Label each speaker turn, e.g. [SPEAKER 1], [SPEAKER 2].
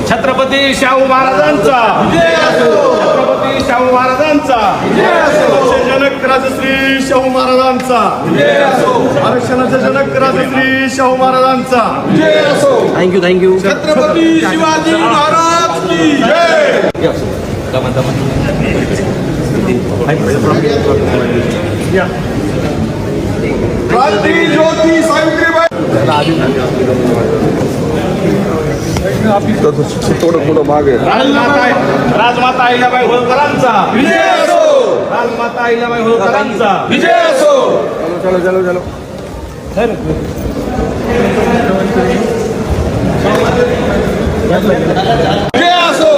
[SPEAKER 1] छत्रपती शाहू महाराजांचा, छत्रपती शाहू महाराजांचा, जनक राजश्री शाहू महाराजांचा, आरक्षणाचे जनक राजश्री शाहू महाराजांचा.
[SPEAKER 2] Thank you thank you.
[SPEAKER 3] छत्रपती शिवाजी महाराज की जय. क्रांती ज्योती सावित्रीबाई. थोडं पुढं मागे.
[SPEAKER 1] राजमाता अहिल्याबाई होळकरांचा
[SPEAKER 3] विजय असो.
[SPEAKER 1] राजमाता अहिल्याबाई होळकरांचा
[SPEAKER 3] विजय असो.
[SPEAKER 2] चलो चलो चलो.
[SPEAKER 3] विजय असो.